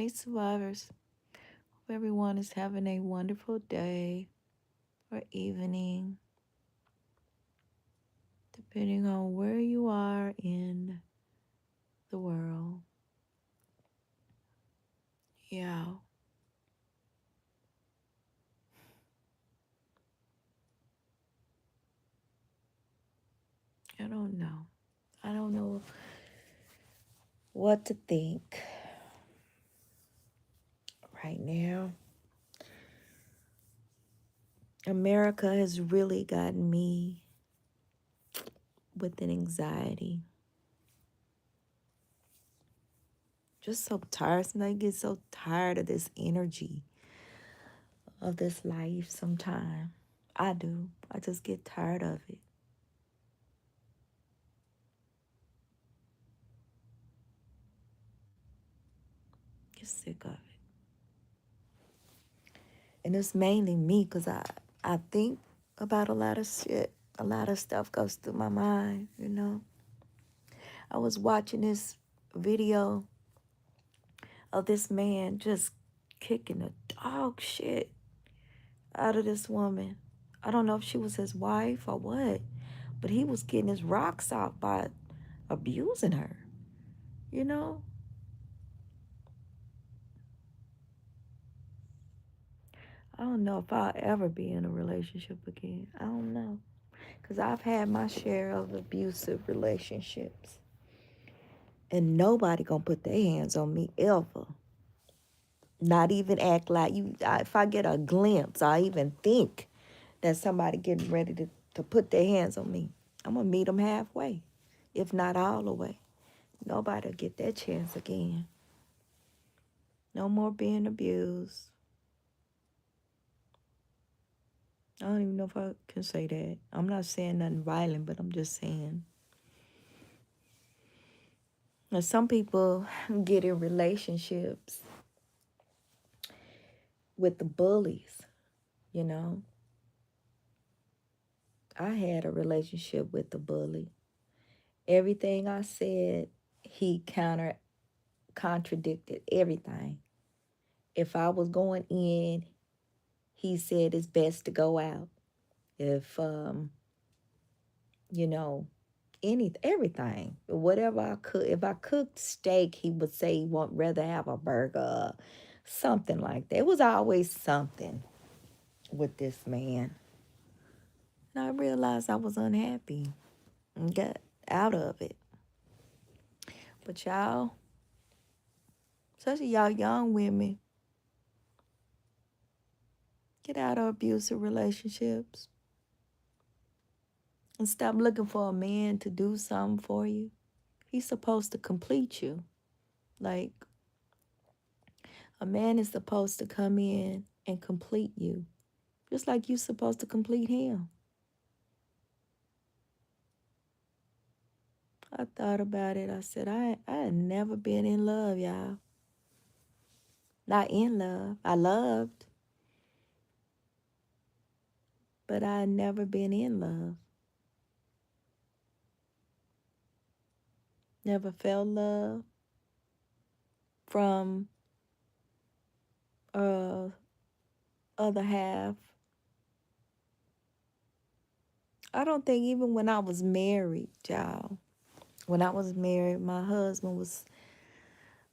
Hey, survivors. Hope everyone is having a wonderful day or evening, depending on where you are in the world. Yeah, I don't know. I don't know what to think right now. America has really gotten me with an anxiety. Just so tired. Sometimes I get so tired of this energy of this life sometimes. I do. I just get tired of it. Get sick of it. And it's mainly me because I think about a lot of shit. A lot of stuff goes through my mind. I was watching this video of this man just kicking the dog shit out of this woman. I don't know if she was his wife or what, but he was getting his rocks out by abusing her, you know? I don't know if I'll ever be in a relationship again. I don't know. Because I've had my share of abusive relationships. And nobody gonna put their hands on me ever. Not even act like you. If I get a glimpse, I even think that somebody getting ready to put their hands on me, I'm gonna meet them halfway, if not all the way. Nobody'll get that chance again. No more being abused. I don't even know if I can say that. I'm not saying nothing violent, but I'm just saying. Now, some people get in relationships with the bullies, you know. I had a relationship with the bully. Everything I said, he contradicted everything. If I was going in, he said it's best to go out. If you know, everything. Whatever I could, if I cooked steak, he would say he would rather have a burger, something like that. It was always something with this man. And I realized I was unhappy and got out of it. But y'all, especially y'all young women, get out of abusive relationships and stop looking for a man to do something for you. He's supposed to complete you. Like, a man is supposed to come in and complete you, just like you're supposed to complete him. I thought about it. I said, I had never been in love, y'all. Not in love. I loved, but I had never been in love. Never felt love from other half. I don't think even when I was married, y'all. When I was married, my husband was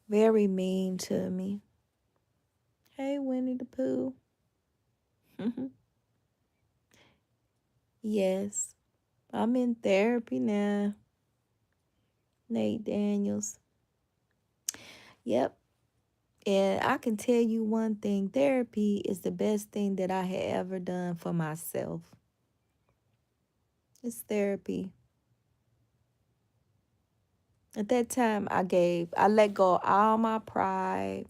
very mean to me. Hey, Winnie the Pooh. Yes, I'm in therapy now. Nate Daniels. Yep. And I can tell you one thing, therapy is the best thing that I had ever done for myself. It's therapy. At that time, I let go of all my pride,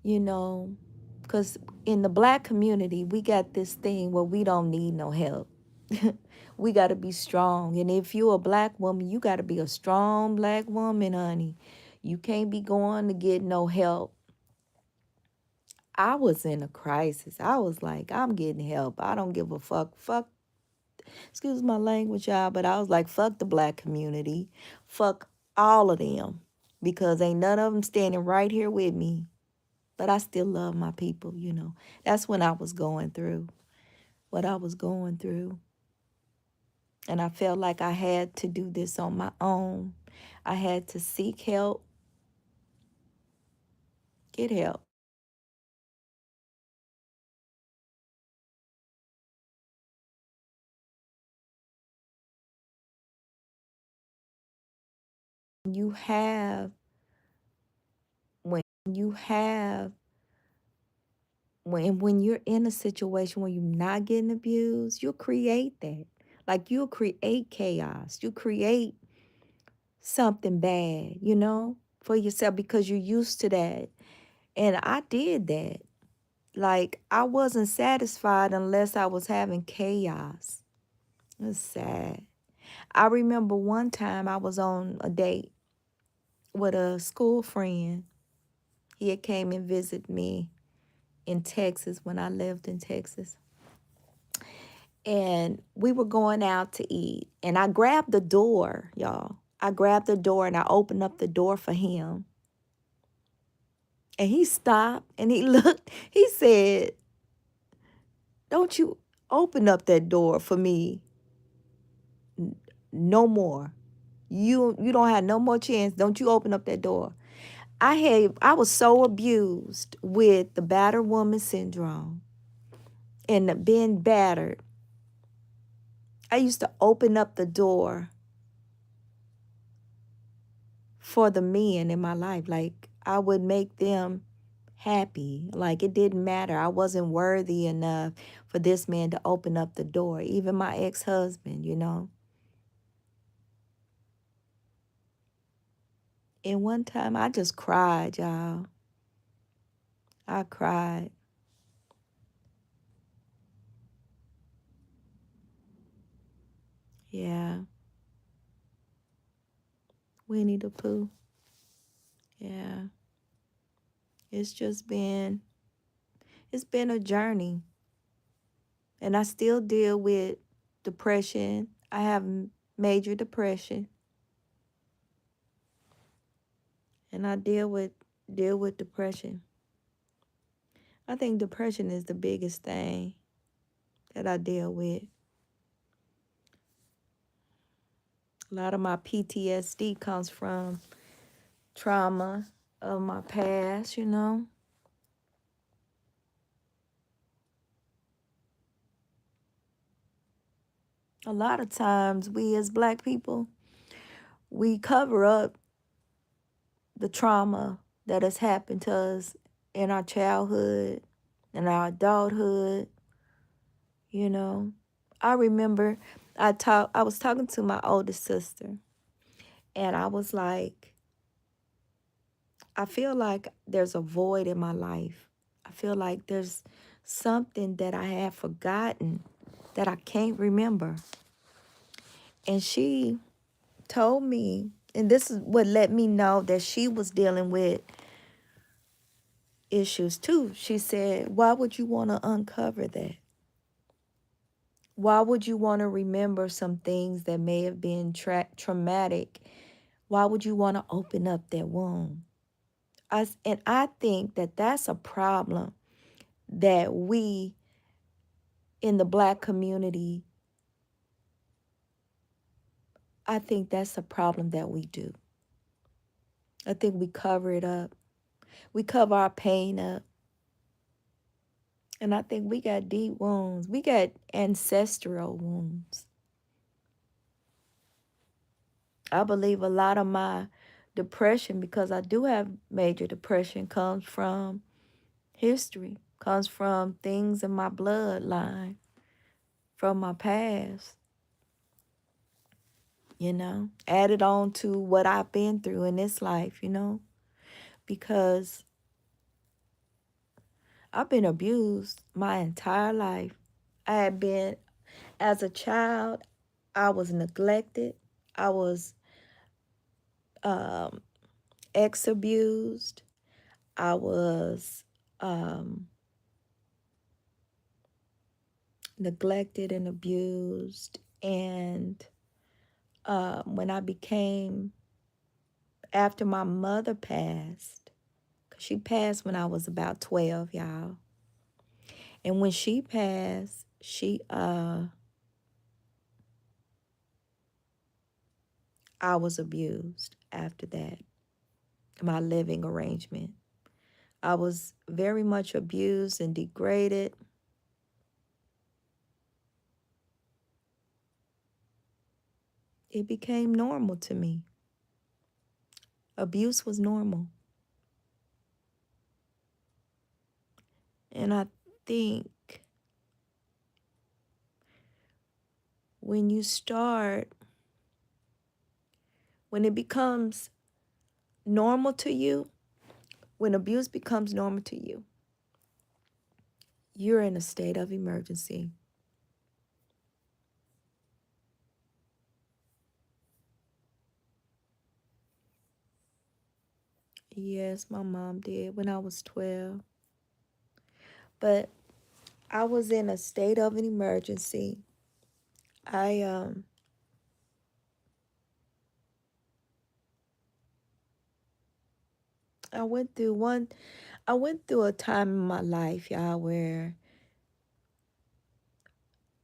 you know, because in the black community, we got this thing where we don't need no help. We got to be strong. And if you're a black woman, you got to be a strong black woman, honey. You can't be going to get no help. I was in a crisis. I was like, I'm getting help. I don't give a fuck. Fuck, excuse my language, y'all, but I was like, fuck the black community. Fuck all of them. because ain't none of them standing right here with me. But I still love my people, you know. That's when I was going through what I was going through. And I felt like I had to do this on my own. I had to seek help, get help. You have, when you have, when you're in a situation where you're not getting abused, you'll create that. Like you'll create chaos. You create something bad, you know, for yourself because you're used to that. And I did that. Like I wasn't satisfied unless I was having chaos. It's sad. I remember one time I was on a date with a school friend. He had came and visited me in Texas when I lived in Texas. And we were going out to eat. And I grabbed the door, y'all. I grabbed the door and I opened up the door for him. And he stopped and he looked, he said, "Don't you open up that door for me no more. You don't have no more chance. Don't you open up that door." I was so abused with the battered woman syndrome and being battered. I used to open up the door for the men in my life. Like I would make them happy. Like it didn't matter. I wasn't worthy enough for this man to open up the door. Even my ex-husband, you know. And one time I just cried, y'all. I cried. Yeah. Winnie the Pooh. Yeah. It's just it's been a journey. And I still deal with depression. I have major depression. And I deal with depression. I think depression is the biggest thing that I deal with. A lot of my PTSD comes from trauma of my past, you know. A lot of times we as black people, we cover up the trauma that has happened to us in our childhood, in our adulthood, you know. I remember I was talking to my oldest sister and I was like, I feel like there's a void in my life. I feel like there's something that I have forgotten that I can't remember. And she told me, and this is what let me know that she was dealing with issues too. She said, "Why would you want to uncover that? Why would you want to remember some things that may have been traumatic? Why would you want to open up that wound?" And I think that that's a problem that we in the black community, I think that's a problem that we do. I think we cover it up. We cover our pain up. And I think we got deep wounds. We got ancestral wounds. I believe a lot of my depression, because I do have major depression, comes from history, comes from things in my bloodline, from my past, you know, added on to what I've been through in this life, you know, because I've been abused my entire life. I had been, as a child, I was neglected. I was um, ex-abused. I was neglected and abused. And when I became after my mother passed. 'Cause she passed when I was about 12, y'all. And when she passed, I was abused after that. My living arrangement. I was very much abused and degraded. It became normal to me. Abuse was normal. And I think when you start, when it becomes normal to you, when abuse becomes normal to you, you're in a state of emergency. Yes, my mom did when I was 12. But I was in a state of an emergency. I I went through one I went through a time in my life, y'all, where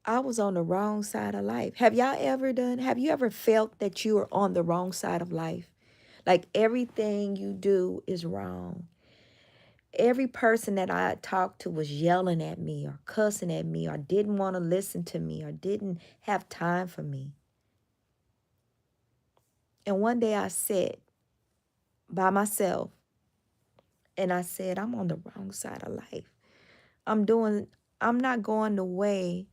I was on the wrong side of life. Have you ever felt that you are on the wrong side of life? Like everything you do is wrong. Every person that I talked to was yelling at me or cussing at me or didn't want to listen to me or didn't have time for me. And one day I sat by myself and I said, I'm on the wrong side of life. I'm doing, I'm not going the way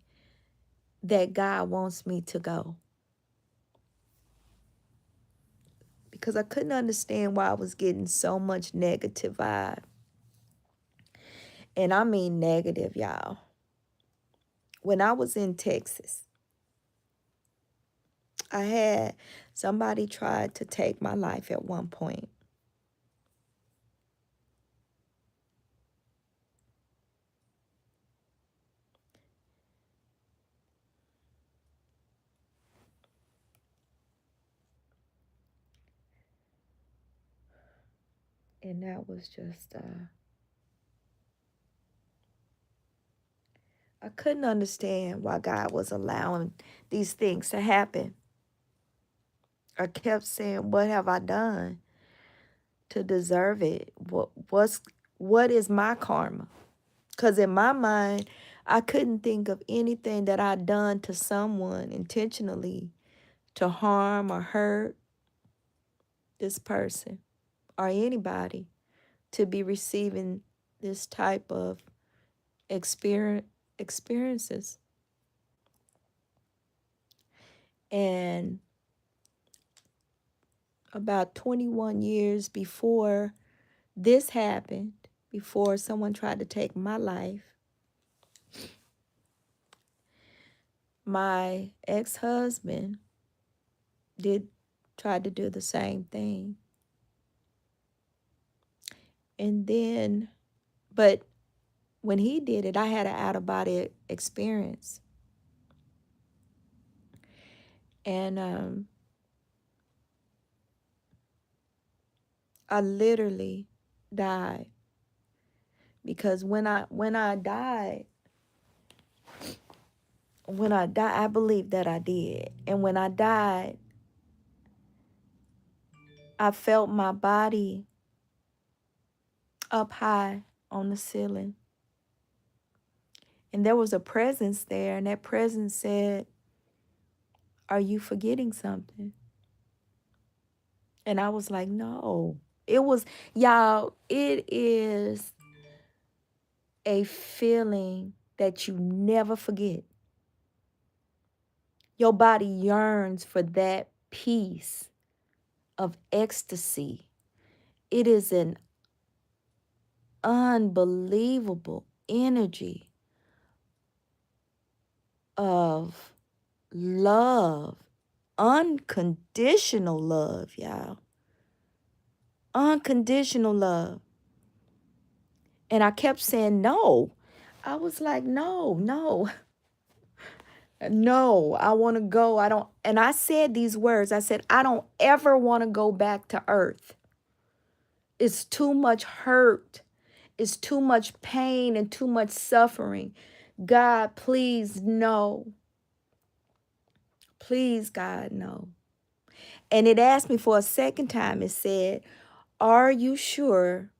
that God wants me to go. Because I couldn't understand why I was getting so much negative vibe. And I mean negative, y'all. When I was in Texas, I had somebody tried to take my life at one point. And that was just, I couldn't understand why God was allowing these things to happen. I kept saying, what have I done to deserve it? What is my karma? Because in my mind, I couldn't think of anything that I'd done to someone intentionally to harm or hurt this person or anybody to be receiving this type of experiences. And about 21 years before this happened, before someone tried to take my life, my ex-husband did try to do the same thing. And then, but when he did it, I had an out-of-body experience. And I literally died. Because when I died, I believe that I did. And when I died, I felt my body up high on the ceiling. And there was a presence there, and that presence said, are you forgetting something? And I was like, no. It was, y'all, it is a feeling that you never forget. Your body yearns for that peace of ecstasy. It is an unbelievable energy of love, unconditional love, y'all. Unconditional love. And I kept saying no. I was like, no. No, I want to go. I don't. And I said these words. I said, I don't ever want to go back to earth. It's too much hurt. It's too much pain and too much suffering. God, please, no. Please, God, no. And it asked me for a second time. It said, are you sure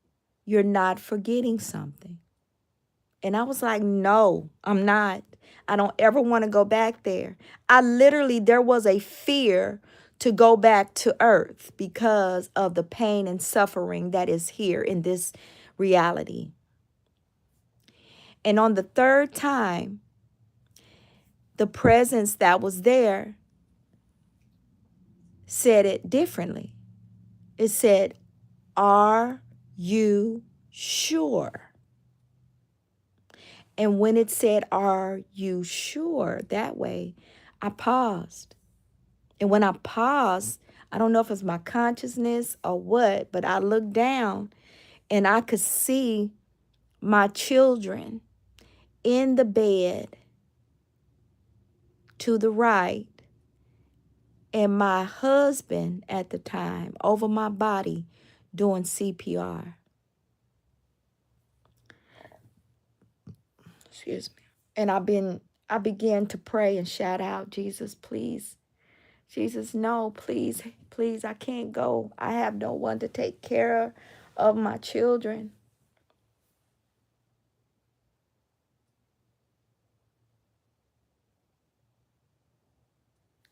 you're not forgetting something? And I was like, no, I'm not. I don't ever want to go back there. There was a fear to go back to earth because of the pain and suffering that is here in this reality. And on the third time, the presence that was there said it differently. It said, are you sure? And when it said, are you sure? That way, I paused. And when I paused, I don't know if it's my consciousness or what, but I looked down and I could see my children in the bed to the right and my husband at the time over my body doing CPR. Excuse me. And I began to pray and shout out, Jesus, please. Jesus, no, please, please, I can't go. I have no one to take care of my children.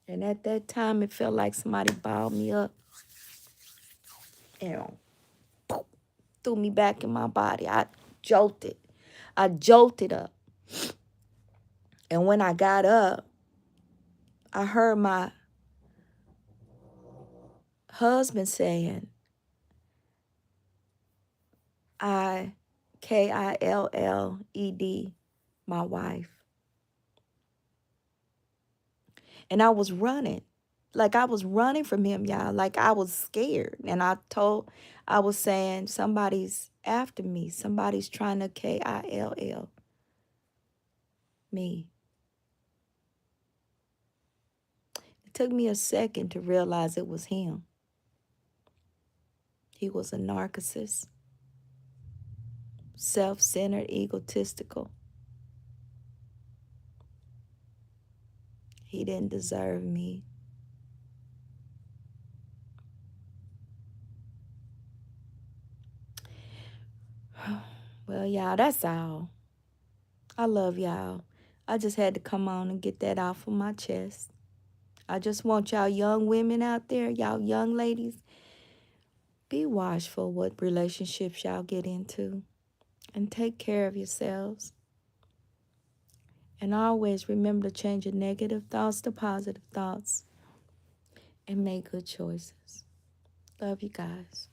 And at that time, it felt like somebody balled me up and threw me back in my body. I jolted. I jolted up. And when I got up, I heard my husband saying, Killed, my wife. And I was running. Like I was running from him, y'all. Like I was scared. And I was saying, somebody's after me. Somebody's trying to kill me. It took me a second to realize it was him. He was a narcissist, self-centered, egotistical. He didn't deserve me. Well, y'all, that's all. I love y'all. I just had to come on and get that off of my chest. I just want y'all young women out there, y'all young ladies, be watchful what relationships y'all get into and take care of yourselves. And always remember to change your negative thoughts to positive thoughts and make good choices. Love you guys.